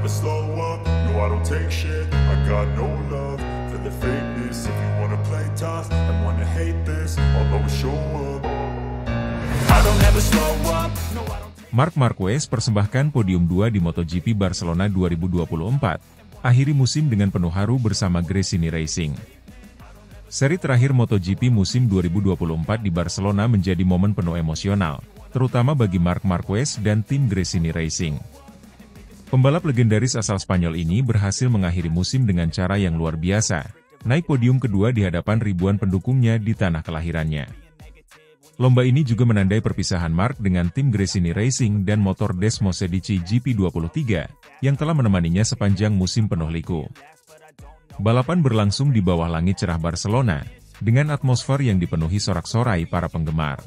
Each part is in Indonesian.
never slow up, no I don't take shit. I got no love for the fakeness. If you wanna play tough and wanna hate this, I'll always show up. I don't ever slow up, no I don't. Marc Marquez persembahkan podium 2 di MotoGP Barcelona 2024, akhiri musim dengan penuh haru bersama Gresini Racing. Seri terakhir MotoGP musim 2024 di Barcelona menjadi momen penuh emosional, terutama bagi Marc Marquez dan tim Gresini Racing. Pembalap legendaris asal Spanyol ini berhasil mengakhiri musim dengan cara yang luar biasa, naik podium kedua di hadapan ribuan pendukungnya di tanah kelahirannya. Lomba ini juga menandai perpisahan Marc dengan tim Gresini Racing dan motor Desmosedici GP23, yang telah menemaninya sepanjang musim penuh liku. Balapan berlangsung di bawah langit cerah Barcelona, dengan atmosfer yang dipenuhi sorak-sorai para penggemar.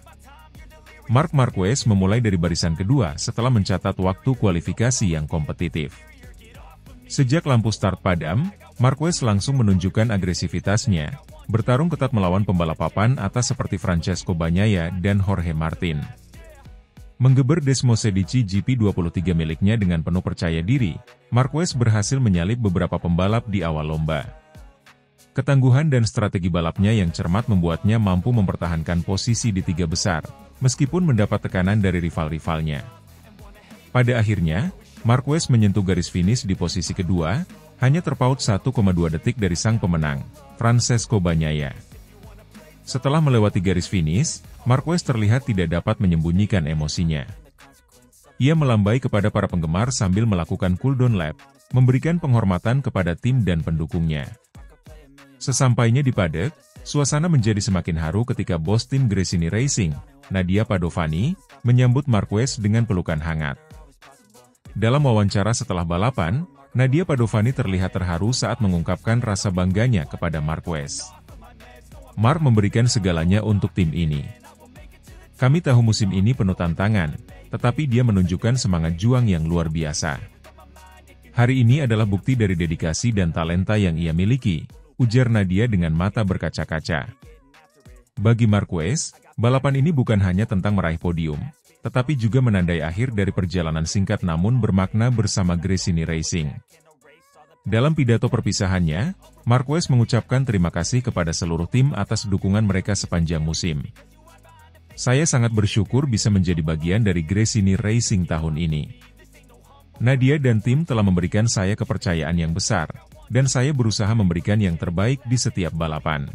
Marc Marquez memulai dari barisan kedua setelah mencatat waktu kualifikasi yang kompetitif. Sejak lampu start padam, Marquez langsung menunjukkan agresivitasnya, bertarung ketat melawan pembalap papan atas seperti Francesco Bagnaia dan Jorge Martin. Menggeber Desmosedici GP23 miliknya dengan penuh percaya diri, Marquez berhasil menyalip beberapa pembalap di awal lomba. Ketangguhan dan strategi balapnya yang cermat membuatnya mampu mempertahankan posisi di tiga besar, meskipun mendapat tekanan dari rival-rivalnya. Pada akhirnya, Marquez menyentuh garis finish di posisi kedua, hanya terpaut 1,2 detik dari sang pemenang, Francesco Bagnaia. Setelah melewati garis finish, Marquez terlihat tidak dapat menyembunyikan emosinya. Ia melambai kepada para penggemar sambil melakukan cooldown lap, memberikan penghormatan kepada tim dan pendukungnya. Sesampainya di paddock, suasana menjadi semakin haru ketika bos tim Gresini Racing, Nadia Padovani, menyambut Marquez dengan pelukan hangat. Dalam wawancara setelah balapan, Nadia Padovani terlihat terharu saat mengungkapkan rasa bangganya kepada Marquez. Marc memberikan segalanya untuk tim ini. Kami tahu musim ini penuh tantangan, tetapi dia menunjukkan semangat juang yang luar biasa. Hari ini adalah bukti dari dedikasi dan talenta yang ia miliki, ujar Nadia dengan mata berkaca-kaca. Bagi Marquez, balapan ini bukan hanya tentang meraih podium, tetapi juga menandai akhir dari perjalanan singkat namun bermakna bersama Gresini Racing. Dalam pidato perpisahannya, Marquez mengucapkan terima kasih kepada seluruh tim atas dukungan mereka sepanjang musim. Saya sangat bersyukur bisa menjadi bagian dari Gresini Racing tahun ini. Nadia dan tim telah memberikan saya kepercayaan yang besar, dan saya berusaha memberikan yang terbaik di setiap balapan.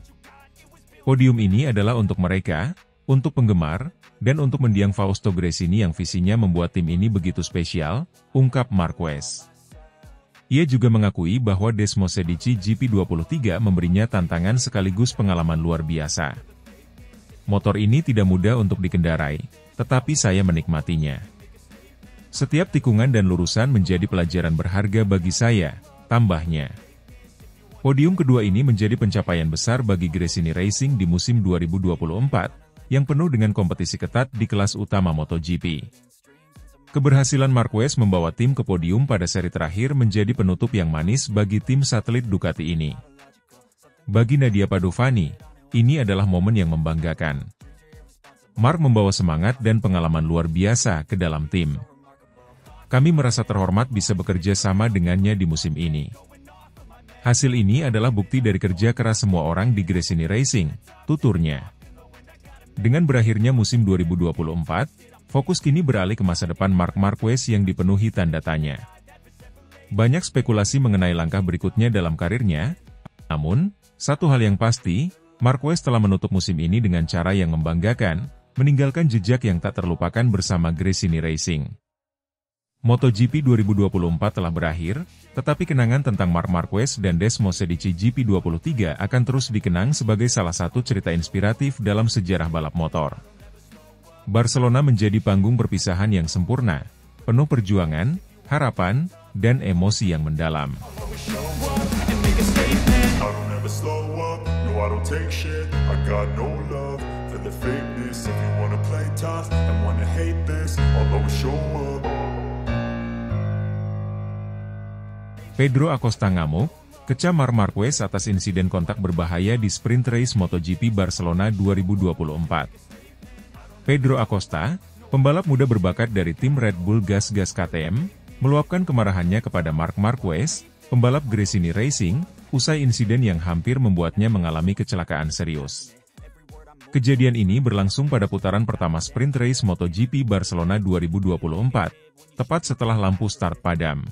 Podium ini adalah untuk mereka, untuk penggemar, dan untuk mendiang Fausto Gresini yang visinya membuat tim ini begitu spesial, ungkap Marquez. Ia juga mengakui bahwa Desmosedici GP23 memberinya tantangan sekaligus pengalaman luar biasa. Motor ini tidak mudah untuk dikendarai, tetapi saya menikmatinya. Setiap tikungan dan lurusan menjadi pelajaran berharga bagi saya, tambahnya. Podium kedua ini menjadi pencapaian besar bagi Gresini Racing di musim 2024, yang penuh dengan kompetisi ketat di kelas utama MotoGP. Keberhasilan Marquez membawa tim ke podium pada seri terakhir menjadi penutup yang manis bagi tim satelit Ducati ini. Bagi Nadia Padovani, ini adalah momen yang membanggakan. Marc membawa semangat dan pengalaman luar biasa ke dalam tim. Kami merasa terhormat bisa bekerja sama dengannya di musim ini. Hasil ini adalah bukti dari kerja keras semua orang di Gresini Racing, tuturnya. Dengan berakhirnya musim 2024, fokus kini beralih ke masa depan Marc Marquez yang dipenuhi tanda tanya. Banyak spekulasi mengenai langkah berikutnya dalam karirnya, namun, satu hal yang pasti, Marquez telah menutup musim ini dengan cara yang membanggakan, meninggalkan jejak yang tak terlupakan bersama Gresini Racing. MotoGP 2024 telah berakhir, tetapi kenangan tentang Marc Marquez dan Desmosedici GP23 akan terus dikenang sebagai salah satu cerita inspiratif dalam sejarah balap motor. Barcelona menjadi panggung perpisahan yang sempurna, penuh perjuangan, harapan, dan emosi yang mendalam. Pedro Acosta ngamuk, kecam Marc Marquez atas insiden kontak berbahaya di sprint race MotoGP Barcelona 2024. Pedro Acosta, pembalap muda berbakat dari tim Red Bull Gas Gas KTM, meluapkan kemarahannya kepada Marc Marquez, pembalap Gresini Racing, usai insiden yang hampir membuatnya mengalami kecelakaan serius. Kejadian ini berlangsung pada putaran pertama sprint race MotoGP Barcelona 2024, tepat setelah lampu start padam.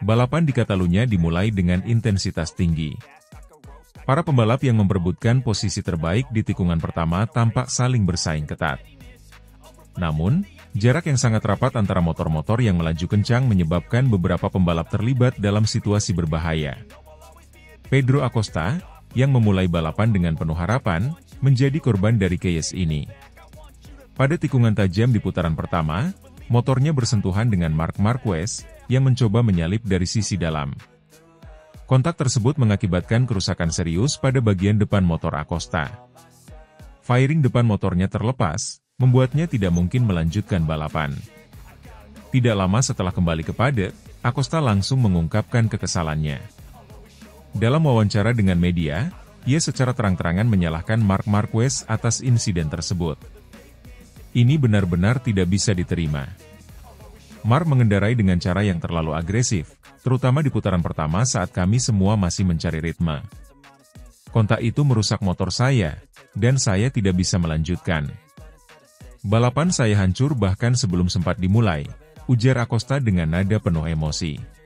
Balapan di Catalunya dimulai dengan intensitas tinggi. Para pembalap yang memperebutkan posisi terbaik di tikungan pertama tampak saling bersaing ketat. Namun, jarak yang sangat rapat antara motor-motor yang melaju kencang menyebabkan beberapa pembalap terlibat dalam situasi berbahaya. Pedro Acosta, yang memulai balapan dengan penuh harapan, menjadi korban dari chaos ini. Pada tikungan tajam di putaran pertama, motornya bersentuhan dengan Marc Marquez, yang mencoba menyalip dari sisi dalam. Kontak tersebut mengakibatkan kerusakan serius pada bagian depan motor Acosta. Fairing depan motornya terlepas, membuatnya tidak mungkin melanjutkan balapan. Tidak lama setelah kembali ke paddock, Acosta langsung mengungkapkan kekesalannya. Dalam wawancara dengan media, ia secara terang-terangan menyalahkan Marc Marquez atas insiden tersebut. Ini benar-benar tidak bisa diterima. Marc mengendarai dengan cara yang terlalu agresif, terutama di putaran pertama saat kami semua masih mencari ritme. Kontak itu merusak motor saya, dan saya tidak bisa melanjutkan. Balapan saya hancur bahkan sebelum sempat dimulai, ujar Acosta dengan nada penuh emosi.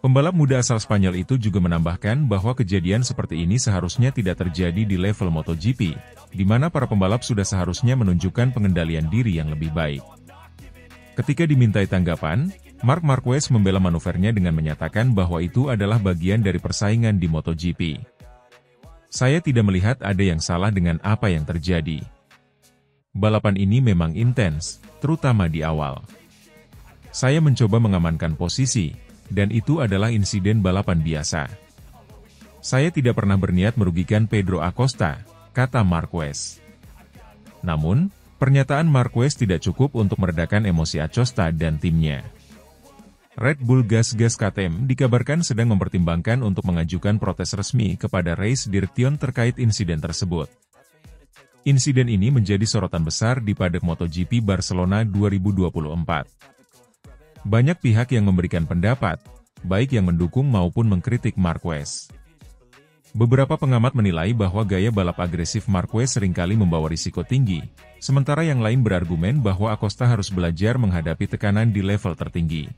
Pembalap muda asal Spanyol itu juga menambahkan bahwa kejadian seperti ini seharusnya tidak terjadi di level MotoGP, di mana para pembalap sudah seharusnya menunjukkan pengendalian diri yang lebih baik. Ketika dimintai tanggapan, Marc Marquez membela manuvernya dengan menyatakan bahwa itu adalah bagian dari persaingan di MotoGP. Saya tidak melihat ada yang salah dengan apa yang terjadi. Balapan ini memang intens, terutama di awal. Saya mencoba mengamankan posisi, dan itu adalah insiden balapan biasa. Saya tidak pernah berniat merugikan Pedro Acosta, kata Marquez. Namun, pernyataan Marquez tidak cukup untuk meredakan emosi Acosta dan timnya. Red Bull Gas Gas KTM dikabarkan sedang mempertimbangkan untuk mengajukan protes resmi kepada Race Direction terkait insiden tersebut. Insiden ini menjadi sorotan besar di paddock MotoGP Barcelona 2024. Banyak pihak yang memberikan pendapat, baik yang mendukung maupun mengkritik Marquez. Beberapa pengamat menilai bahwa gaya balap agresif Marquez seringkali membawa risiko tinggi, sementara yang lain berargumen bahwa Acosta harus belajar menghadapi tekanan di level tertinggi.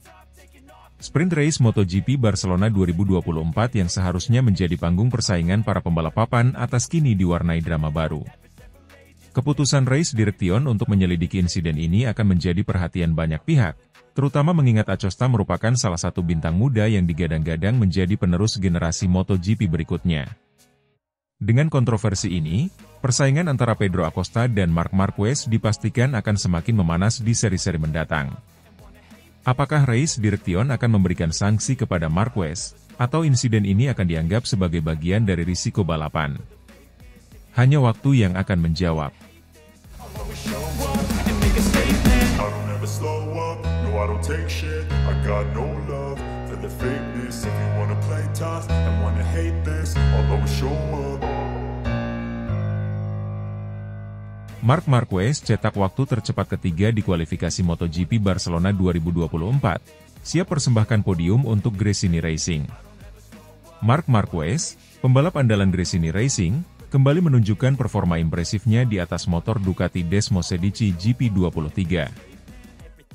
Sprint Race MotoGP Barcelona 2024 yang seharusnya menjadi panggung persaingan para pembalap papan atas kini diwarnai drama baru. Keputusan Race Direction untuk menyelidiki insiden ini akan menjadi perhatian banyak pihak, terutama mengingat Acosta merupakan salah satu bintang muda yang digadang-gadang menjadi penerus generasi MotoGP berikutnya. Dengan kontroversi ini, persaingan antara Pedro Acosta dan Marc Marquez dipastikan akan semakin memanas di seri-seri mendatang. Apakah Race Direction akan memberikan sanksi kepada Marquez, atau insiden ini akan dianggap sebagai bagian dari risiko balapan? Hanya waktu yang akan menjawab. I don't take shit, I got no love for the fakeness. If you wanna play tough and wanna hate this, I'll always show up. Marc Marquez cetak waktu tercepat ketiga di kualifikasi MotoGP Barcelona 2024, siap persembahkan podium untuk Gresini Racing. Marc Marquez, pembalap andalan Gresini Racing, kembali menunjukkan performa impresifnya di atas motor Ducati Desmosedici GP23.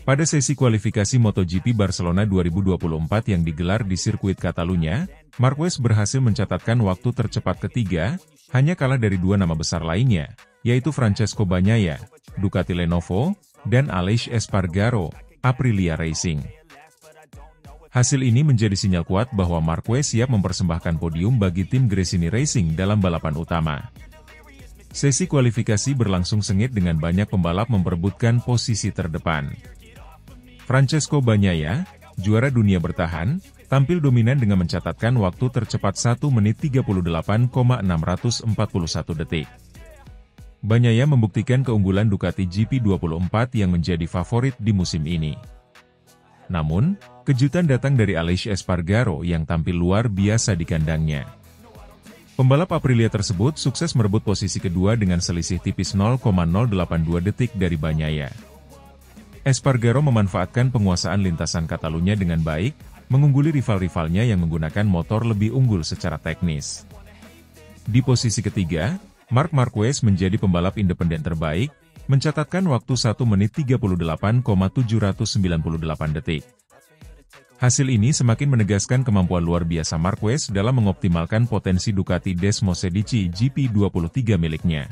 Pada sesi kualifikasi MotoGP Barcelona 2024 yang digelar di sirkuit Catalunya, Marquez berhasil mencatatkan waktu tercepat ketiga, hanya kalah dari dua nama besar lainnya, yaitu Francesco Bagnaia, Ducati Lenovo, dan Aleix Espargaro, Aprilia Racing. Hasil ini menjadi sinyal kuat bahwa Marquez siap mempersembahkan podium bagi tim Gresini Racing dalam balapan utama. Sesi kualifikasi berlangsung sengit dengan banyak pembalap memperebutkan posisi terdepan. Francesco Bagnaia, juara dunia bertahan, tampil dominan dengan mencatatkan waktu tercepat 1 menit 38,641 detik. Bagnaia membuktikan keunggulan Ducati GP24 yang menjadi favorit di musim ini. Namun, kejutan datang dari Aleix Espargaro yang tampil luar biasa di kandangnya. Pembalap Aprilia tersebut sukses merebut posisi kedua dengan selisih tipis 0,082 detik dari Bagnaia. Espargaro memanfaatkan penguasaan lintasan Catalunya dengan baik, mengungguli rival-rivalnya yang menggunakan motor lebih unggul secara teknis. Di posisi ketiga, Marc Marquez menjadi pembalap independen terbaik, mencatatkan waktu 1 menit 38,798 detik. Hasil ini semakin menegaskan kemampuan luar biasa Marquez dalam mengoptimalkan potensi Ducati Desmosedici GP23 miliknya.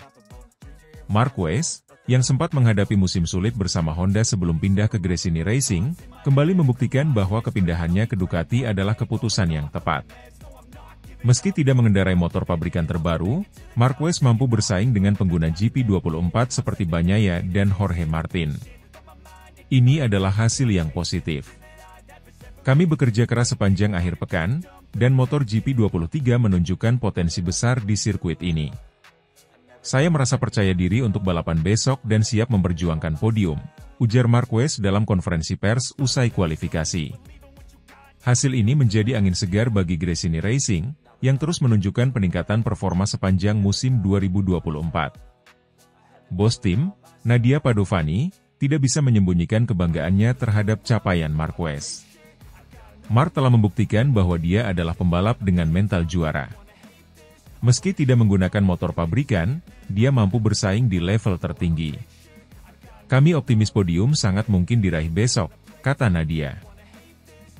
Marquez, yang sempat menghadapi musim sulit bersama Honda sebelum pindah ke Gresini Racing, kembali membuktikan bahwa kepindahannya ke Ducati adalah keputusan yang tepat. Meski tidak mengendarai motor pabrikan terbaru, Marquez mampu bersaing dengan pengguna GP24 seperti Bagnaia dan Jorge Martin. Ini adalah hasil yang positif. Kami bekerja keras sepanjang akhir pekan, dan motor GP23 menunjukkan potensi besar di sirkuit ini. Saya merasa percaya diri untuk balapan besok dan siap memperjuangkan podium, ujar Marquez dalam konferensi pers usai kualifikasi. Hasil ini menjadi angin segar bagi Gresini Racing, yang terus menunjukkan peningkatan performa sepanjang musim 2024. Bos tim, Nadia Padovani, tidak bisa menyembunyikan kebanggaannya terhadap capaian Marquez. Marc telah membuktikan bahwa dia adalah pembalap dengan mental juara. Meski tidak menggunakan motor pabrikan, dia mampu bersaing di level tertinggi. Kami optimis podium sangat mungkin diraih besok, kata Nadia.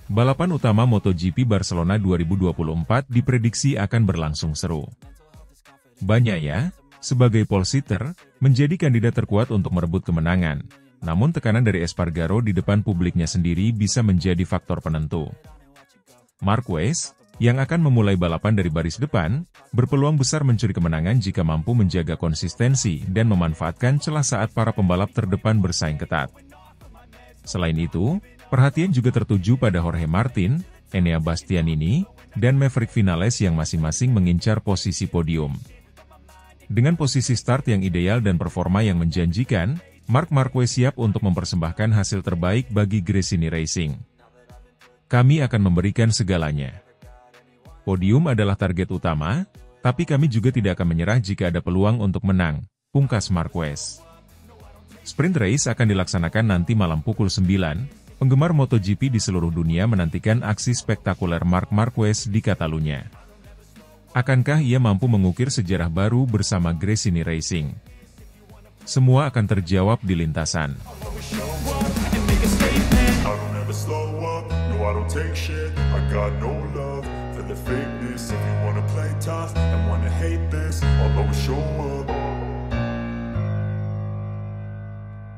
Balapan utama MotoGP Barcelona 2024 diprediksi akan berlangsung seru. Bagnaia, sebagai pole sitter, menjadi kandidat terkuat untuk merebut kemenangan, namun tekanan dari Espargaro di depan publiknya sendiri bisa menjadi faktor penentu. Marquez, yang akan memulai balapan dari baris depan, berpeluang besar mencuri kemenangan jika mampu menjaga konsistensi dan memanfaatkan celah saat para pembalap terdepan bersaing ketat. Selain itu, perhatian juga tertuju pada Jorge Martin, Enea Bastianini, dan Maverick Vinales yang masing-masing mengincar posisi podium. Dengan posisi start yang ideal dan performa yang menjanjikan, Marc Marquez siap untuk mempersembahkan hasil terbaik bagi Gresini Racing. Kami akan memberikan segalanya. Podium adalah target utama, tapi kami juga tidak akan menyerah jika ada peluang untuk menang, pungkas Marquez. Sprint race akan dilaksanakan nanti malam pukul 9, penggemar MotoGP di seluruh dunia menantikan aksi spektakuler Marc Marquez di Catalunya. Akankah ia mampu mengukir sejarah baru bersama Gresini Racing? Semua akan terjawab di lintasan.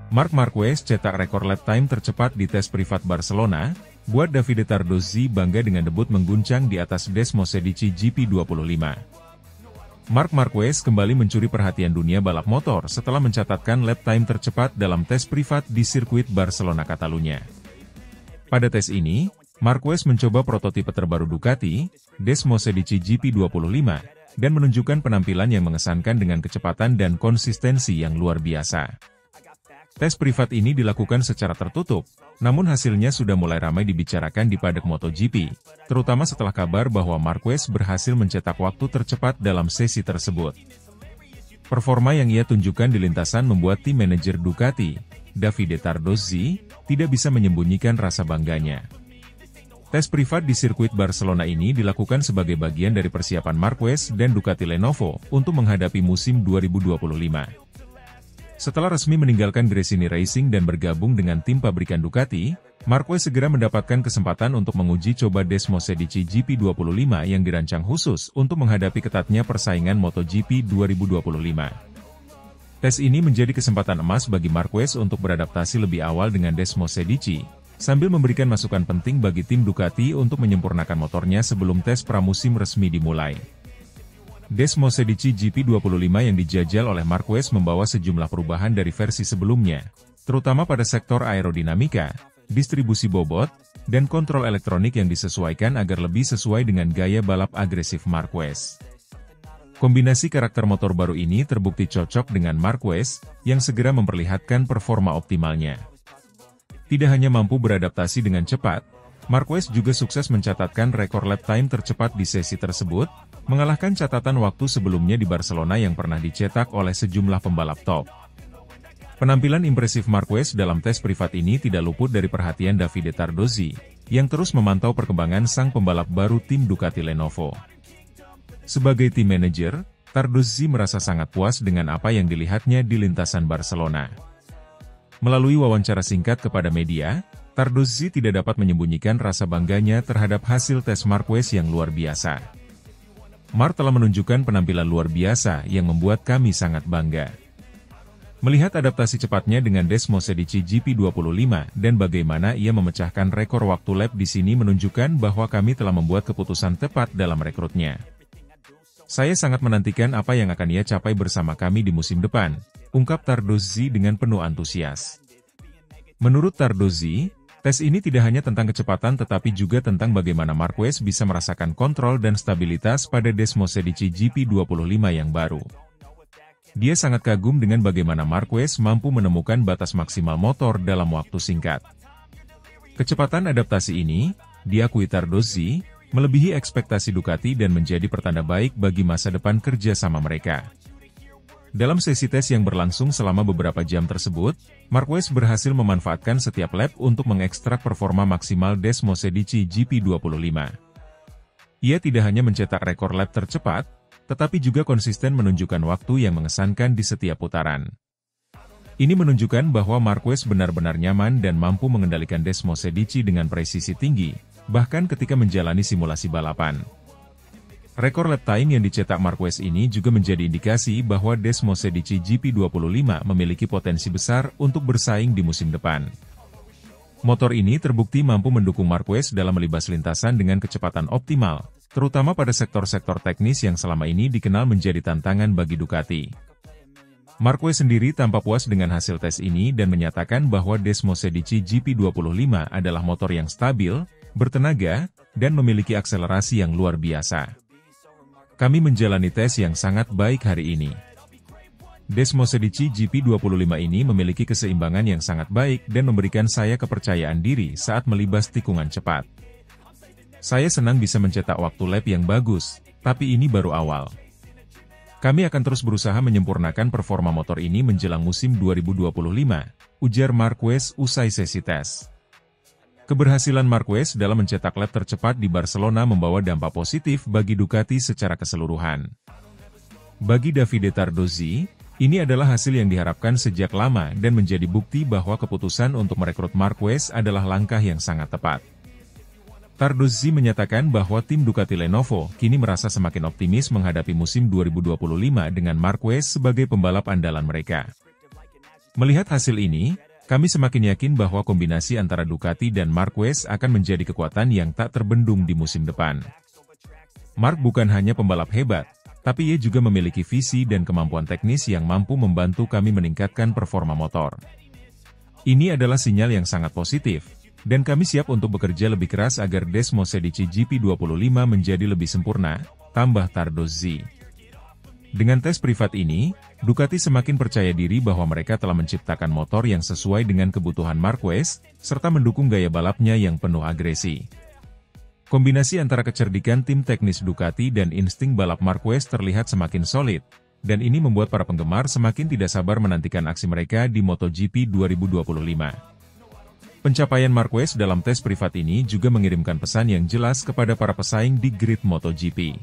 Marc Marquez cetak rekor lap time tercepat di tes privat Barcelona, buat Davide Tardozzi bangga dengan debut mengguncang di atas Desmosedici GP25. Marc Marquez kembali mencuri perhatian dunia balap motor setelah mencatatkan lap time tercepat dalam tes privat di sirkuit Barcelona Catalunya. Pada tes ini, Marquez mencoba prototipe terbaru Ducati, Desmosedici GP25, dan menunjukkan penampilan yang mengesankan dengan kecepatan dan konsistensi yang luar biasa. Tes privat ini dilakukan secara tertutup, namun hasilnya sudah mulai ramai dibicarakan di paddock MotoGP, terutama setelah kabar bahwa Marquez berhasil mencetak waktu tercepat dalam sesi tersebut. Performa yang ia tunjukkan di lintasan membuat tim manajer Ducati, Davide Tardozzi, tidak bisa menyembunyikan rasa bangganya. Tes privat di sirkuit Barcelona ini dilakukan sebagai bagian dari persiapan Marquez dan Ducati Lenovo untuk menghadapi musim 2025. Setelah resmi meninggalkan Gresini Racing dan bergabung dengan tim pabrikan Ducati, Marquez segera mendapatkan kesempatan untuk menguji coba Desmosedici GP25 yang dirancang khusus untuk menghadapi ketatnya persaingan MotoGP 2025. Tes ini menjadi kesempatan emas bagi Marquez untuk beradaptasi lebih awal dengan Desmosedici, sambil memberikan masukan penting bagi tim Ducati untuk menyempurnakan motornya sebelum tes pramusim resmi dimulai. Desmosedici GP25 yang dijajal oleh Marquez membawa sejumlah perubahan dari versi sebelumnya, terutama pada sektor aerodinamika, distribusi bobot, dan kontrol elektronik yang disesuaikan agar lebih sesuai dengan gaya balap agresif Marquez. Kombinasi karakter motor baru ini terbukti cocok dengan Marquez, yang segera memperlihatkan performa optimalnya. Tidak hanya mampu beradaptasi dengan cepat, Marquez juga sukses mencatatkan rekor lap time tercepat di sesi tersebut, mengalahkan catatan waktu sebelumnya di Barcelona yang pernah dicetak oleh sejumlah pembalap top. Penampilan impresif Marquez dalam tes privat ini tidak luput dari perhatian Davide Tardozzi, yang terus memantau perkembangan sang pembalap baru tim Ducati Lenovo. Sebagai tim manajer, Tardozzi merasa sangat puas dengan apa yang dilihatnya di lintasan Barcelona. Melalui wawancara singkat kepada media, Tardozzi tidak dapat menyembunyikan rasa bangganya terhadap hasil tes Marquez yang luar biasa. Mark telah menunjukkan penampilan luar biasa yang membuat kami sangat bangga. Melihat adaptasi cepatnya dengan Desmos Edici GP25 dan bagaimana ia memecahkan rekor waktu lap di sini menunjukkan bahwa kami telah membuat keputusan tepat dalam rekrutnya. Saya sangat menantikan apa yang akan ia capai bersama kami di musim depan, ungkap Tardozzi dengan penuh antusias. Menurut Tardozzi, tes ini tidak hanya tentang kecepatan tetapi juga tentang bagaimana Marquez bisa merasakan kontrol dan stabilitas pada Desmos Edici GP25 yang baru. Dia sangat kagum dengan bagaimana Marquez mampu menemukan batas maksimal motor dalam waktu singkat. Kecepatan adaptasi ini, diakui Tardozzi, melebihi ekspektasi Ducati dan menjadi pertanda baik bagi masa depan kerja sama mereka. Dalam sesi tes yang berlangsung selama beberapa jam tersebut, Marquez berhasil memanfaatkan setiap lap untuk mengekstrak performa maksimal Desmos Edici GP25. Ia tidak hanya mencetak rekor lap tercepat, tetapi juga konsisten menunjukkan waktu yang mengesankan di setiap putaran. Ini menunjukkan bahwa Marquez benar-benar nyaman dan mampu mengendalikan Desmos Edici dengan presisi tinggi, bahkan ketika menjalani simulasi balapan. Rekor lap time yang dicetak Marquez ini juga menjadi indikasi bahwa Desmos Edici GP25 memiliki potensi besar untuk bersaing di musim depan. Motor ini terbukti mampu mendukung Marquez dalam melibas lintasan dengan kecepatan optimal, terutama pada sektor-sektor teknis yang selama ini dikenal menjadi tantangan bagi Ducati. Marquez sendiri tampak puas dengan hasil tes ini dan menyatakan bahwa Desmos Edici GP25 adalah motor yang stabil, bertenaga, dan memiliki akselerasi yang luar biasa. Kami menjalani tes yang sangat baik hari ini. Desmos Edici GP25 ini memiliki keseimbangan yang sangat baik dan memberikan saya kepercayaan diri saat melibas tikungan cepat. Saya senang bisa mencetak waktu lap yang bagus, tapi ini baru awal. Kami akan terus berusaha menyempurnakan performa motor ini menjelang musim 2025, ujar Marquez usai sesi tes. Keberhasilan Marquez dalam mencetak lap tercepat di Barcelona membawa dampak positif bagi Ducati secara keseluruhan. Bagi Davide Tardozzi, ini adalah hasil yang diharapkan sejak lama dan menjadi bukti bahwa keputusan untuk merekrut Marquez adalah langkah yang sangat tepat. Tardozzi menyatakan bahwa tim Ducati Lenovo kini merasa semakin optimis menghadapi musim 2025 dengan Marquez sebagai pembalap andalan mereka. Melihat hasil ini, kami semakin yakin bahwa kombinasi antara Ducati dan Marquez akan menjadi kekuatan yang tak terbendung di musim depan. Mark bukan hanya pembalap hebat, tapi ia juga memiliki visi dan kemampuan teknis yang mampu membantu kami meningkatkan performa motor. Ini adalah sinyal yang sangat positif, dan kami siap untuk bekerja lebih keras agar Desmos Edici GP25 menjadi lebih sempurna, tambah Tardozzi. Dengan tes privat ini, Ducati semakin percaya diri bahwa mereka telah menciptakan motor yang sesuai dengan kebutuhan Marquez, serta mendukung gaya balapnya yang penuh agresi. Kombinasi antara kecerdikan tim teknis Ducati dan insting balap Marquez terlihat semakin solid, dan ini membuat para penggemar semakin tidak sabar menantikan aksi mereka di MotoGP 2025. Pencapaian Marquez dalam tes privat ini juga mengirimkan pesan yang jelas kepada para pesaing di grid MotoGP.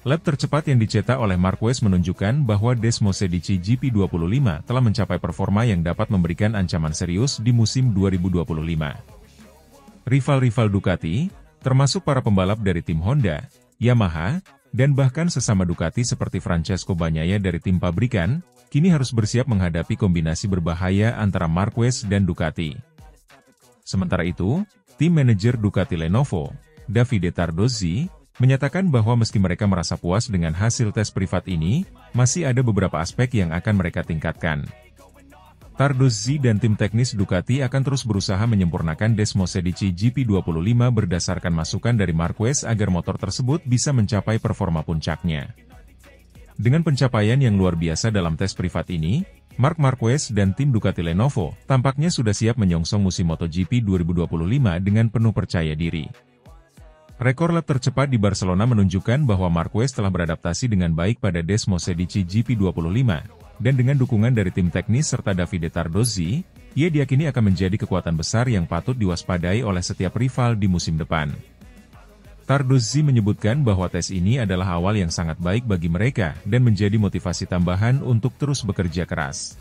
Lap tercepat yang dicetak oleh Marquez menunjukkan bahwa Desmos Edici GP25 telah mencapai performa yang dapat memberikan ancaman serius di musim 2025. Rival-rival Ducati, termasuk para pembalap dari tim Honda, Yamaha, dan bahkan sesama Ducati seperti Francesco Bagnaia dari tim pabrikan, kini harus bersiap menghadapi kombinasi berbahaya antara Marquez dan Ducati. Sementara itu, tim manajer Ducati Lenovo, Davide Tardozzi, menyatakan bahwa meski mereka merasa puas dengan hasil tes privat ini, masih ada beberapa aspek yang akan mereka tingkatkan. Tardozzi dan tim teknis Ducati akan terus berusaha menyempurnakan Desmos Edici GP25 berdasarkan masukan dari Marquez agar motor tersebut bisa mencapai performa puncaknya. Dengan pencapaian yang luar biasa dalam tes privat ini, Marc Marquez dan tim Ducati Lenovo tampaknya sudah siap menyongsong musim MotoGP 2025 dengan penuh percaya diri. Rekor lap tercepat di Barcelona menunjukkan bahwa Marquez telah beradaptasi dengan baik pada Desmos Edici GP25, dan dengan dukungan dari tim teknis serta Davide Tardozzi, ia diyakini akan menjadi kekuatan besar yang patut diwaspadai oleh setiap rival di musim depan. Tardozzi menyebutkan bahwa tes ini adalah awal yang sangat baik bagi mereka dan menjadi motivasi tambahan untuk terus bekerja keras.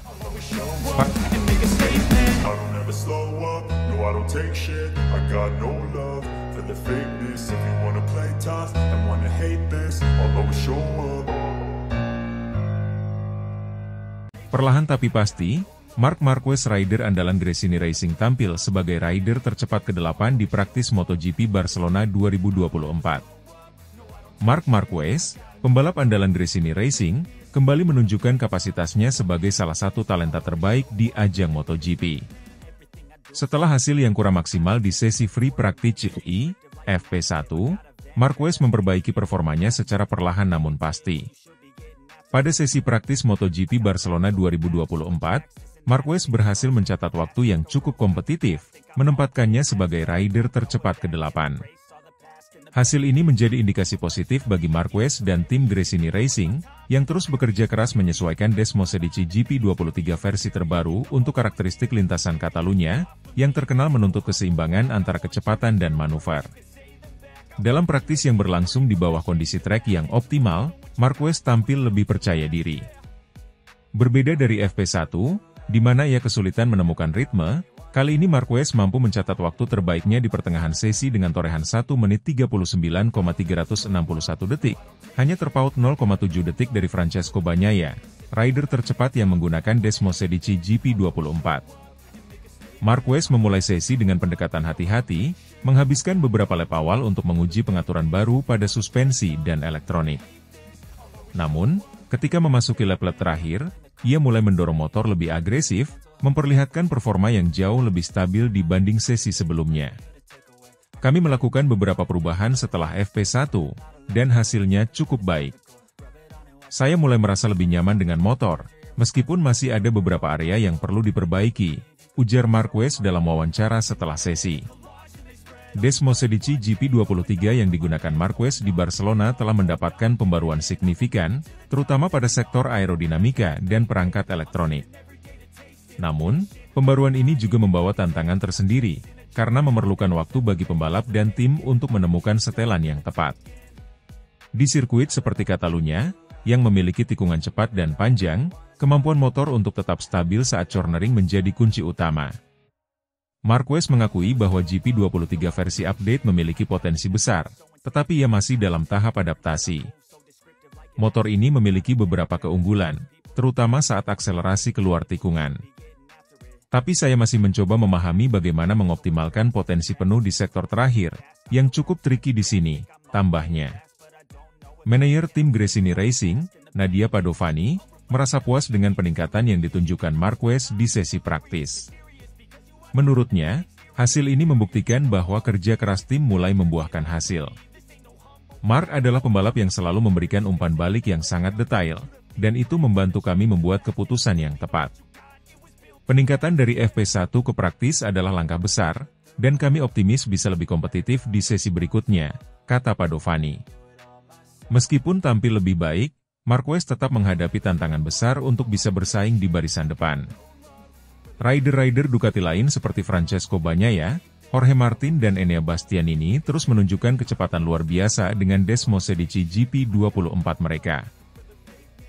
Perlahan tapi pasti, Marc Marquez rider andalan Gresini Racing tampil sebagai rider tercepat ke-8 di praktis MotoGP Barcelona 2024. Marc Marquez, pembalap andalan Gresini Racing, kembali menunjukkan kapasitasnya sebagai salah satu talenta terbaik di ajang MotoGP. Setelah hasil yang kurang maksimal di sesi free practice FP1, Marquez memperbaiki performanya secara perlahan namun pasti. Pada sesi praktis MotoGP Barcelona 2024, Marquez berhasil mencatat waktu yang cukup kompetitif, menempatkannya sebagai rider tercepat ke-8. Hasil ini menjadi indikasi positif bagi Marquez dan tim Gresini Racing, yang terus bekerja keras menyesuaikan Desmosedici GP23 versi terbaru untuk karakteristik lintasan Catalunya, yang terkenal menuntut keseimbangan antara kecepatan dan manuver. Dalam praktis yang berlangsung di bawah kondisi trek yang optimal, Marquez tampil lebih percaya diri. Berbeda dari FP1, di mana ia kesulitan menemukan ritme, kali ini Marquez mampu mencatat waktu terbaiknya di pertengahan sesi dengan torehan 1 menit 39,361 detik, hanya terpaut 0,7 detik dari Francesco Bagnaia, rider tercepat yang menggunakan Desmosedici GP24. Marquez memulai sesi dengan pendekatan hati-hati, menghabiskan beberapa lap awal untuk menguji pengaturan baru pada suspensi dan elektronik. Namun, ketika memasuki lap-lap terakhir, ia mulai mendorong motor lebih agresif, memperlihatkan performa yang jauh lebih stabil dibanding sesi sebelumnya. Kami melakukan beberapa perubahan setelah FP1, dan hasilnya cukup baik. Saya mulai merasa lebih nyaman dengan motor, meskipun masih ada beberapa area yang perlu diperbaiki, ujar Marquez dalam wawancara setelah sesi. Desmosedici GP23 yang digunakan Marquez di Barcelona telah mendapatkan pembaruan signifikan, terutama pada sektor aerodinamika dan perangkat elektronik. Namun, pembaruan ini juga membawa tantangan tersendiri, karena memerlukan waktu bagi pembalap dan tim untuk menemukan setelan yang tepat. Di sirkuit seperti Catalunya, yang memiliki tikungan cepat dan panjang, kemampuan motor untuk tetap stabil saat cornering menjadi kunci utama. Marquez mengakui bahwa GP23 versi update memiliki potensi besar, tetapi ia masih dalam tahap adaptasi. Motor ini memiliki beberapa keunggulan, terutama saat akselerasi keluar tikungan. Tapi saya masih mencoba memahami bagaimana mengoptimalkan potensi penuh di sektor terakhir, yang cukup tricky di sini, tambahnya. Manajer tim Gresini Racing, Nadia Padovani, merasa puas dengan peningkatan yang ditunjukkan Marquez di sesi praktis. Menurutnya, hasil ini membuktikan bahwa kerja keras tim mulai membuahkan hasil. Marc adalah pembalap yang selalu memberikan umpan balik yang sangat detail, dan itu membantu kami membuat keputusan yang tepat. Peningkatan dari FP1 ke praktis adalah langkah besar, dan kami optimis bisa lebih kompetitif di sesi berikutnya, kata Padovani. Meskipun tampil lebih baik, Marquez tetap menghadapi tantangan besar untuk bisa bersaing di barisan depan. Rider-rider Ducati lain seperti Francesco Bagnaia, Jorge Martin dan Enea Bastianini terus menunjukkan kecepatan luar biasa dengan Desmosedici GP24 mereka.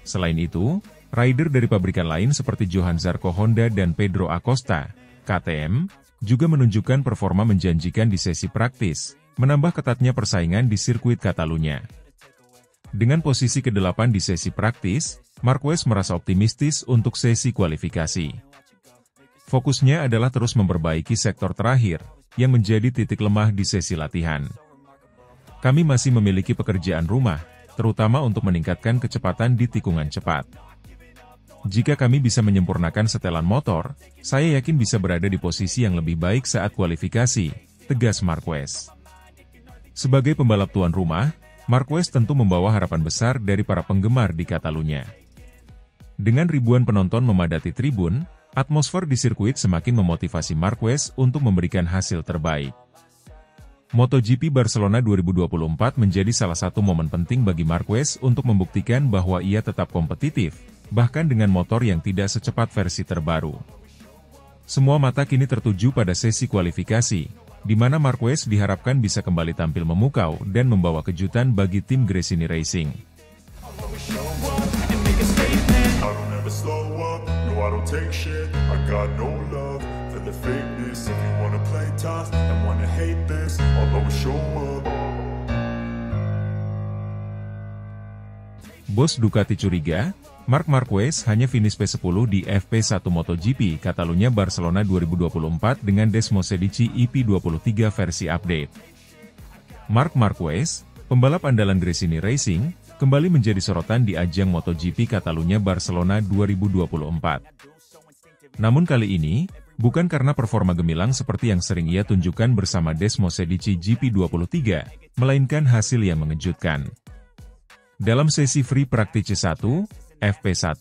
Selain itu, rider dari pabrikan lain seperti Johan Zarco Honda dan Pedro Acosta, KTM, juga menunjukkan performa menjanjikan di sesi praktis, menambah ketatnya persaingan di sirkuit Catalunya. Dengan posisi ke-8 di sesi praktis, Marquez merasa optimistis untuk sesi kualifikasi. Fokusnya adalah terus memperbaiki sektor terakhir, yang menjadi titik lemah di sesi latihan. Kami masih memiliki pekerjaan rumah, terutama untuk meningkatkan kecepatan di tikungan cepat. Jika kami bisa menyempurnakan setelan motor, saya yakin bisa berada di posisi yang lebih baik saat kualifikasi, tegas Marquez. Sebagai pembalap tuan rumah, Marquez tentu membawa harapan besar dari para penggemar di Catalunya. Dengan ribuan penonton memadati tribun, atmosfer di sirkuit semakin memotivasi Marquez untuk memberikan hasil terbaik. MotoGP Barcelona 2024 menjadi salah satu momen penting bagi Marquez untuk membuktikan bahwa ia tetap kompetitif, bahkan dengan motor yang tidak secepat versi terbaru. Semua mata kini tertuju pada sesi kualifikasi, di mana Marquez diharapkan bisa kembali tampil memukau dan membawa kejutan bagi tim Gresini Racing. Bos Ducati curiga, Marc Marquez hanya finish P10 di FP1 MotoGP Catalunya Barcelona 2024 dengan Desmosedici EP23 versi update. Marc Marquez, pembalap andalan Gresini Racing, kembali menjadi sorotan di ajang MotoGP Catalunya Barcelona 2024. Namun kali ini, bukan karena performa gemilang seperti yang sering ia tunjukkan bersama Desmosedici GP23, melainkan hasil yang mengejutkan. Dalam sesi free practice 1, FP1,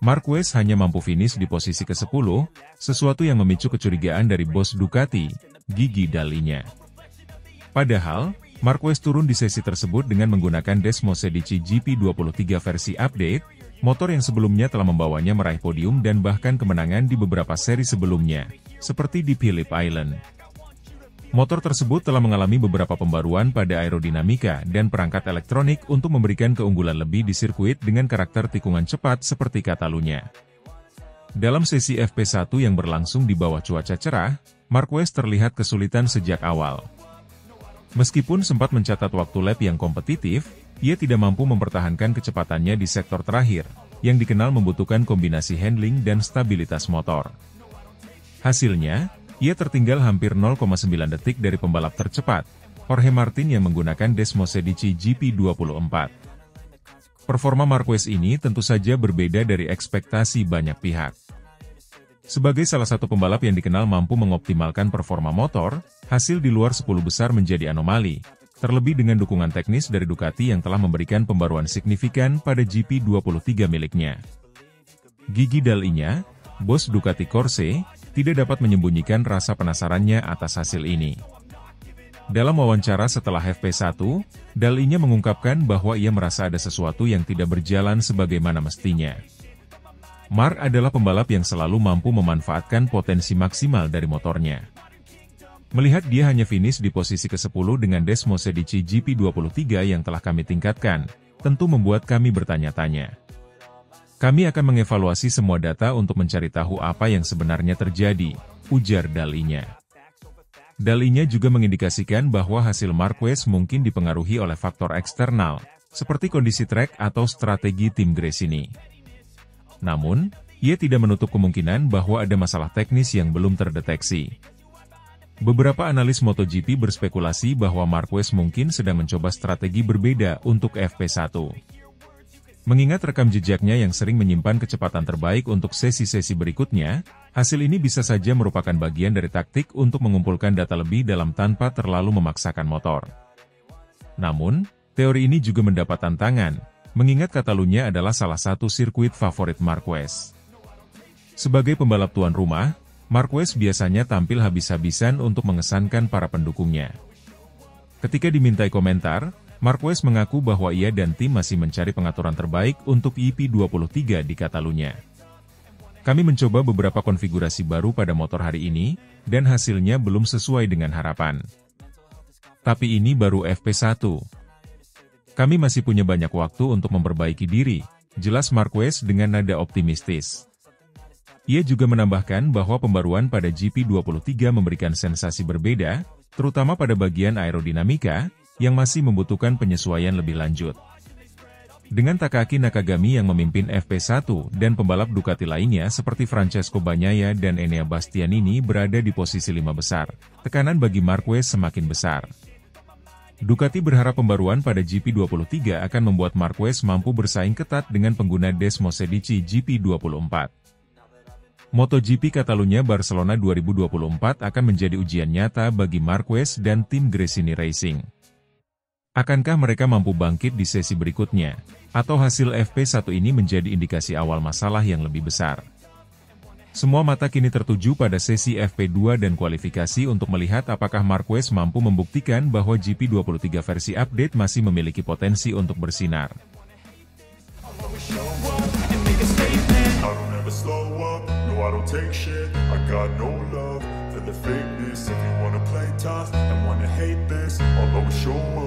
Marquez hanya mampu finish di posisi ke-10, sesuatu yang memicu kecurigaan dari bos Ducati, Gigi Dall'Igna. Padahal, Marquez turun di sesi tersebut dengan menggunakan Desmosedici GP23 versi update, motor yang sebelumnya telah membawanya meraih podium dan bahkan kemenangan di beberapa seri sebelumnya, seperti di Phillip Island. Motor tersebut telah mengalami beberapa pembaruan pada aerodinamika dan perangkat elektronik untuk memberikan keunggulan lebih di sirkuit dengan karakter tikungan cepat seperti Catalunya. Dalam sesi FP1 yang berlangsung di bawah cuaca cerah, Marquez terlihat kesulitan sejak awal. Meskipun sempat mencatat waktu lap yang kompetitif, ia tidak mampu mempertahankan kecepatannya di sektor terakhir, yang dikenal membutuhkan kombinasi handling dan stabilitas motor. Hasilnya, ia tertinggal hampir 0,9 detik dari pembalap tercepat, Jorge Martin yang menggunakan Desmosedici GP24. Performa Marquez ini tentu saja berbeda dari ekspektasi banyak pihak. Sebagai salah satu pembalap yang dikenal mampu mengoptimalkan performa motor, hasil di luar 10 besar menjadi anomali, terlebih dengan dukungan teknis dari Ducati yang telah memberikan pembaruan signifikan pada GP23 miliknya. Gigi Dall'Igna, bos Ducati Corse, tidak dapat menyembunyikan rasa penasarannya atas hasil ini. Dalam wawancara setelah FP1, Dall'Igna mengungkapkan bahwa ia merasa ada sesuatu yang tidak berjalan sebagaimana mestinya. Marc adalah pembalap yang selalu mampu memanfaatkan potensi maksimal dari motornya. Melihat dia hanya finish di posisi ke-10 dengan Desmosedici GP23 yang telah kami tingkatkan, tentu membuat kami bertanya-tanya. Kami akan mengevaluasi semua data untuk mencari tahu apa yang sebenarnya terjadi, ujar Dall'Igna. Dall'Igna juga mengindikasikan bahwa hasil Marquez mungkin dipengaruhi oleh faktor eksternal, seperti kondisi trek atau strategi tim Gresini. Namun, ia tidak menutup kemungkinan bahwa ada masalah teknis yang belum terdeteksi. Beberapa analis MotoGP berspekulasi bahwa Marquez mungkin sedang mencoba strategi berbeda untuk FP1. Mengingat rekam jejaknya yang sering menyimpan kecepatan terbaik untuk sesi-sesi berikutnya, hasil ini bisa saja merupakan bagian dari taktik untuk mengumpulkan data lebih dalam tanpa terlalu memaksakan motor. Namun, teori ini juga mendapat tantangan, mengingat Catalunya adalah salah satu sirkuit favorit Marquez. Sebagai pembalap tuan rumah, Marquez biasanya tampil habis-habisan untuk mengesankan para pendukungnya. Ketika dimintai komentar, Marquez mengaku bahwa ia dan tim masih mencari pengaturan terbaik untuk EP23 di Catalunya. Kami mencoba beberapa konfigurasi baru pada motor hari ini, dan hasilnya belum sesuai dengan harapan. Tapi ini baru FP1. Kami masih punya banyak waktu untuk memperbaiki diri, jelas Marquez dengan nada optimistis. Ia juga menambahkan bahwa pembaruan pada GP23 memberikan sensasi berbeda, terutama pada bagian aerodinamika, yang masih membutuhkan penyesuaian lebih lanjut. Dengan Takaki Nakagami yang memimpin FP1 dan pembalap Ducati lainnya seperti Francesco Bagnaia dan Enea Bastianini berada di posisi 5 besar, tekanan bagi Marquez semakin besar. Ducati berharap pembaruan pada GP23 akan membuat Marquez mampu bersaing ketat dengan pengguna Desmosedici GP24. MotoGP Catalunya Barcelona 2024 akan menjadi ujian nyata bagi Marquez dan tim Gresini Racing. Akankah mereka mampu bangkit di sesi berikutnya, atau hasil FP1 ini menjadi indikasi awal masalah yang lebih besar? Semua mata kini tertuju pada sesi FP2 dan kualifikasi untuk melihat apakah Marquez mampu membuktikan bahwa GP23 versi update masih memiliki potensi untuk bersinar. take shit. I got no love for the fakeness. If you wanna play tough and wanna hate this, I'll always show up.